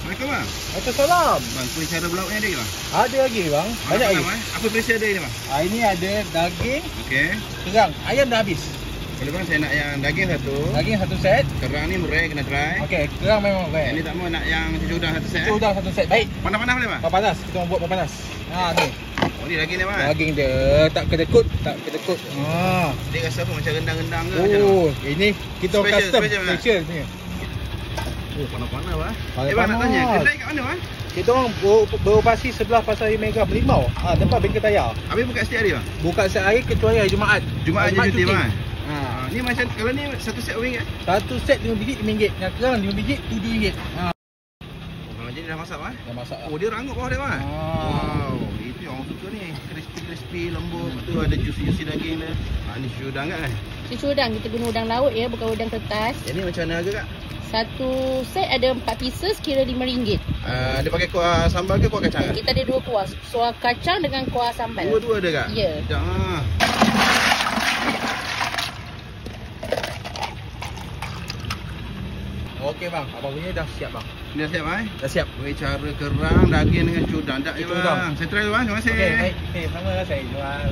Assalamualaikum bang. Waalaikumsalam. Bang, punya cara berlauknya ada ke bang? Ada lagi bang. Banyak lagi. Apa perisa ada ni bang? Ini ada daging, Okey. kerang. Ayam dah habis. Boleh bang, saya nak yang daging satu. Daging satu set. Kerang ni murah kena try. Okey, kerang memang Yang ni baik. tak mau nak yang cucu udang satu set. Itu dah satu set. Baik. Panas-panas boleh bang? Panas. Kita orang buat panas. Ni. Oh ni daging dia bang. Daging dia tak kedekut, tak kedekut. Dia rasa apa macam rendang-rendang ke macam Oh, ini kita orang Special, custom special, special ni. Oh, panas-panas bang. Panas-panas. Bang nak tanya, kedai kat mana bang? Kita orang beroperasi sebelah Pasar Raya Mega Melimau. Tempat bengkel tayar. Habis buka setiap hari bang? Buka setiap hari kecuali hari Jumaat. Jumaat je cuti bang. Ha. Ni macam kalau ni satu set RM1. Satu set 5 biji RM5. Yang kerang 5 biji RM7. Kalau jadi dah masak bang? Dah masak. Oh dia rangup bawah dia bang. Wow, itu yang orang suka ni. Crispy lembut. Lepas tu ada juicy daging dia. Ni cucu udang kan? Cucu udang, kita guna udang laut ya, bukan udang kertas. Yang ni macam mana harga kak? Satu set ada 4 pieces, kira RM5. Dia pakai kuah sambal ke kuah kacang? Kita ada 2 kuah, kuah kacang dengan kuah sambal. Dua-dua ada kak? Ya. Sekejap lah. Okey bang, abang punya dah siap bang. Dah siap bang? Dah siap. Weh, cara kerang, daging dengan cudang. Sekejap je Cudang. bang. Saya try dulu bang. Terima kasih. Okey, baik. Sama lah saya jual.